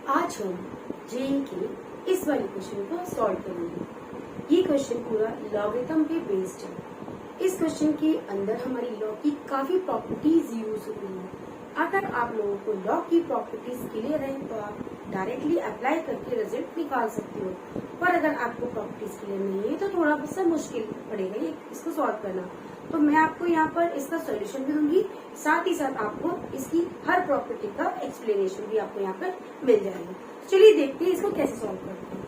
आज हम जेई के इस वाले क्वेश्चन को सॉल्व करेंगे। ये क्वेश्चन पूरा लॉगरिथम पे बेस्ड है। इस क्वेश्चन के अंदर हमारी लॉग की काफी प्रॉपर्टीज यूज हुई हैं। अगर आप लोगों को लॉग की प्रॉपर्टीज क्लियर है तो आप डायरेक्टली अप्लाई करके रिजल्ट निकाल सकते हो, पर अगर आपको प्रॉपर्टीज क्लियर नहीं है तो थोड़ा सा मुश्किल पड़ेगा ये इसको सॉल्व करना। तो मैं आपको यहाँ पर इसका सॉल्यूशन भी दूंगी, साथ ही साथ आपको इसकी हर प्रॉपर्टी का एक्सप्लेनेशन भी आपको यहाँ पर मिल जाएगा। चलिए देखते हैं इसको कैसे सॉल्व करते हैं।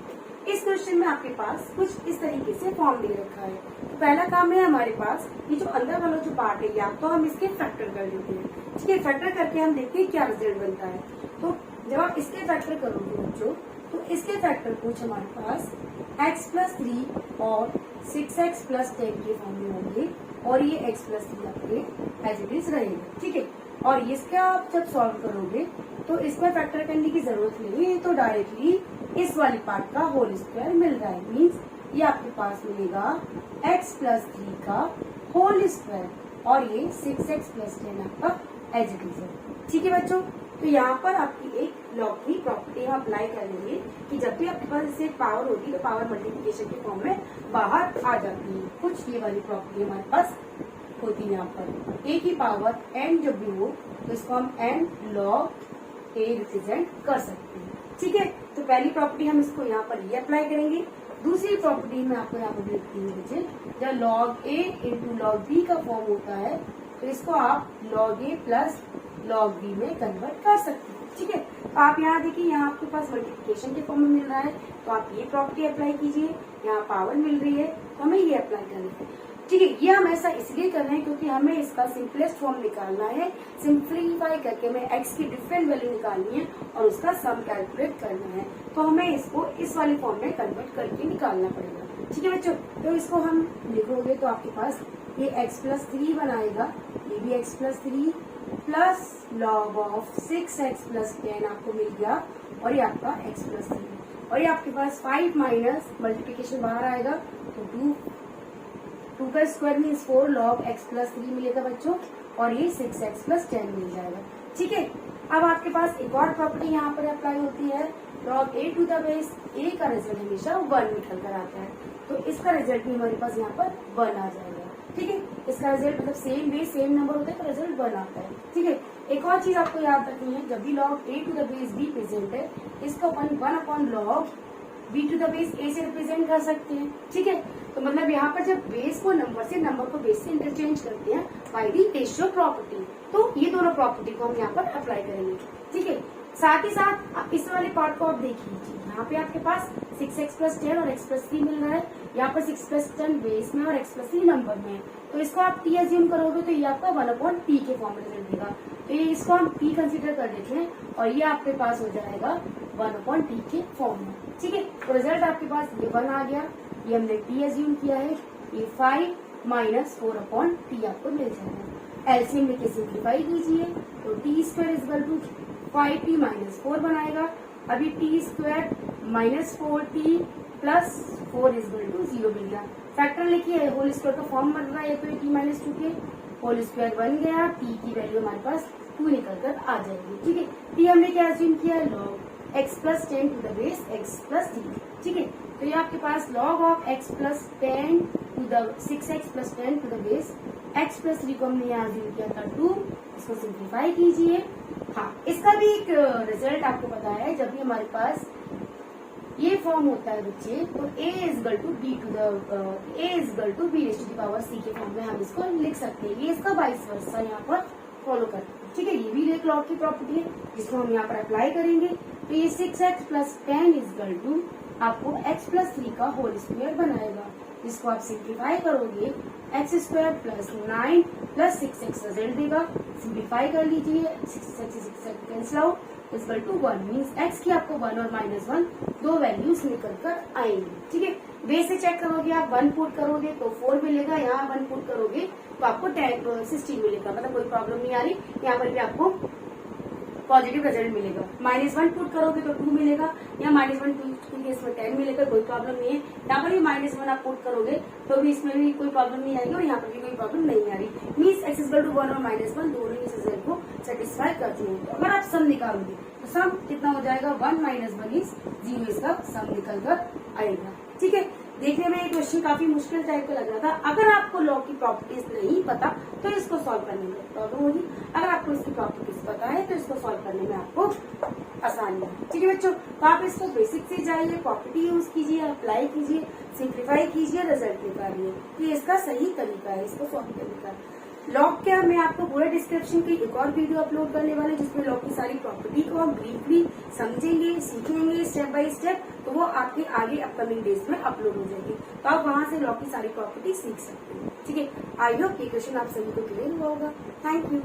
इस क्वेश्चन में आपके पास कुछ इस तरीके से फॉर्म दे रखा है। तो पहला काम है हमारे पास ये जो अंदर वाला जो पार्ट है या तो हम इसके फैक्टर कर देते हैं। ठीक है, फैक्टर करके हम देखते हैं क्या रिजल्ट बनता है। तो जब आप इसके फैक्टर करोगे बच्चों तो इसके फैक्टर कुछ हमारे पास x+3 और 6x+10 के फॉर्म में होंगे और ये x+3 आपके एज इट इज रहेगा। ठीक है, और इसका आप जब सॉल्व करोगे तो इसमें फैक्टर करने की जरूरत नहीं है, तो डायरेक्टली इस वाली पार्ट का होल स्क्वायर मिल रहा है। मीन्स ये आपके पास मिलेगा x+3 का होल स्क्वायर और ये 6x+10 आपका एज इट इज है। ठीक है बच्चों, तो यहाँ पर आपकी एक लॉग की प्रॉपर्टी हम अप्लाई कर लेंगे कि जब भी आपके पास इससे पावर होती है तो पावर मल्टीप्लिकेशन के फॉर्म में बाहर आ जाती है। कुछ ये वाली प्रॉपर्टी हमारे पास होती है। यहाँ पर a की पावर n जब भी हो तो इसको हम n log a रिप्रेजेंट कर सकते हैं। ठीक है, तो पहली प्रॉपर्टी हम इसको यहाँ पर ये अप्लाई करेंगे। दूसरी प्रॉपर्टी में आपको यहाँ पर लिखती है बच्चे, जब log a into log b का फॉर्म होता है तो इसको आप log a plus log b में कन्वर्ट कर सकते हैं। ठीक है, तो आप यहाँ देखिए, यहाँ आपके पास मल्टीप्लिकेशन के फॉर्म में मिल रहा है तो आप ये प्रॉपर्टी अप्लाई कीजिए। यहाँ पावर मिल रही है तो हमें ये अप्लाई करना है। ठीक है, ये हम ऐसा इसलिए कर रहे हैं क्योंकि हमें इसका सिंपलेस्ट फॉर्म निकालना है। सिंप्लीफाई करके हमें x की डिफरेंट वैल्यू निकालनी है और उसका सम कैलकुलेट करना है, तो हमें इसको इस वाले फॉर्म में कन्वर्ट करके निकालना पड़ेगा। ठीक है बच्चों, तो इसको हम लिखोगे तो आपके पास ये x+3 बनाएगा, ये भी x+3 plus log of 6x+10 आपको मिल गया और ये आपका x+3 और ये आपके पास 5 माइनस मल्टीप्लिकेशन बाहर आएगा तो 2 का स्क्वायर मीन्स 4 log x+3 मिलेगा बच्चों और ये 6x+10 मिल जाएगा। ठीक है, अब आपके पास एक और प्रॉपर्टी यहाँ पर अप्लाई होती है, log a to the base a का रिजल्ट हमेशा 1 निकल कर आता है, तो इसका रिजल्ट भी हमारे पास यहाँ पर 1 आ जाएगा। ठीक है, इसका रिजल्ट मतलब सेम बेस सेम नंबर होता है तो रिजल्ट 1 आता है। ठीक है, एक और चीज आपको याद रखनी है, जब भी log a to the base b present है इसको अपन 1/log b to the base a से रिप्रेजेंट कर सकते हैं। ठीक है, तो मतलब यहाँ पर जब बेस को नंबर से नंबर को बेस से इंटरचेंज करते हैं बाय दी रेशियो प्रॉपर्टी, तो ये दोनों प्रॉपर्टी को हम यहाँ पर अप्लाई करेंगे। ठीक है, साथ ही साथ आप इस वाले पार्ट को आप देख लीजिए, यहाँ पे आपके पास 6x+10 और x+3 मिल रहा है, यहाँ पर 6+10 बेस में और x+3 नंबर में है, तो इसको आप t एज्यूम करोगे तो ये आपका 1/t के फॉर्म में रिजल्ट देगा। तो ये इसको हम t कंसिडर कर देते हैं और ये आपके पास हो जाएगा 1/t के फॉर्म में। ठीक है, तो रिजल्ट आपके पास ये 1 आ गया, ये हमने t एज्यूम किया है, ये 5 माइनस 4/t आपको मिल जाएगा। एलसीएम लेके सिंप्लीफाई कीजिए तो t² 5t माइनस 4 बनाएगा। अभी t² माइनस 4t प्लस 4 0 मिल गया। फैक्टर लिखिए, होल स्क्वायर का फॉर्म बन रहा है तो t माइनस 2 के होल स्क्वायर बन गया, t की वैल्यू हमारे पास 2 निकल कर आ जाएगी। ठीक है, t हमने क्या एज्यूम किया, log x+10 to the base x+3। ठीक है, तो ये आपके पास log of x+10 to the 6x+10 to the base x+3 को हमने यहाँ एज्यूम किया था 2, इसको सिंप्लीफाई कीजिए। हाँ, इसका भी एक रिजल्ट आपको पता है, जब भी हमारे पास ये फॉर्म होता है बच्चे तो a is b raised to the power c के फॉर्म में हम इसको लिख सकते हैं। ये इसका वाइस वर्सा यहाँ पर फॉलो करते हैं। ठीक है, ये भी एक लॉग की प्रॉपर्टी है जिसको हम यहाँ पर अप्लाई करेंगे। तो ये 6x+10 इज़ आपको x+3 का होल स्क्वायर बनाएगा, जिसको आप सिंप्लीफाई करोगे x² plus 9 plus 6x result देगा। सिंप्लीफाई कर लीजिए, 6x cancel out equal to 1 means x की आपको 1 और -1 दो वैल्यूज निकल कर आएंगी। ठीक है, बेस से चेक करोगे आप 1 पुट करोगे तो 4 मिलेगा, यहाँ 1 पुट करोगे तो आपको 16 मिलेगा, मतलब कोई प्रॉब्लम नहीं आ रही। यहाँ पर भी आपको पॉजिटिव रिजल्ट मिलेगा। -1 पुट करोगे तो 2 मिलेगा, या -1 के केस में 10 मिलेगा, कोई प्रॉब्लम नहीं है। यहाँ पर भी -1 आप पुट करोगे तो भी इसमें भी कोई प्रॉब्लम नहीं आएगी, और यहाँ पर भी कोई प्रॉब्लम नहीं आ रही। मीन्स x = 1 और -1 दोनों इस रिजल्ट को सेटिस्फाई करती है। तो अगर आप सम निकालोगे तो सम कितना हो जाएगा, 1 - 1 इज 0, इसका सम निकल कर आएगा। ठीक है, देखने में ये क्वेश्चन काफी मुश्किल टाइप का लग रहा था। अगर आपको लॉ की प्रॉपर्टीज नहीं पता तो इसको सॉल्व करने में प्रॉब्लम होगी, अगर आपको इसकी प्रॉपर्टीज पता है तो इसको सॉल्व करने में आपको आसानी है। ठीक है बच्चों, तो आप इसको बेसिक से जाइए, प्रॉपर्टी यूज कीजिए, अप्लाई कीजिए, सिंप्लीफाई कीजिए, रिजल्ट निकालिए। ये इसका सही तरीका है इसको सॉल्व करने का। लॉ क्या, मैं आपको पूरे डिस्क्रिप्शन की एक और वीडियो अपलोड करने वाले जिसमें लॉ की सारी प्रॉपर्टी को हम ब्रीफली समझेंगे, सीखेंगे स्टेप बाय स्टेप। तो वो आपके आगे अपकमिंग डेज में अपलोड हो जाएगी, तो आप वहां से लॉ की सारी प्रॉपर्टी सीख सकते हैं। ठीक है, आई होप ये क्वेश्चन आप सभी को क्लियर हुआ होगा। Thank you.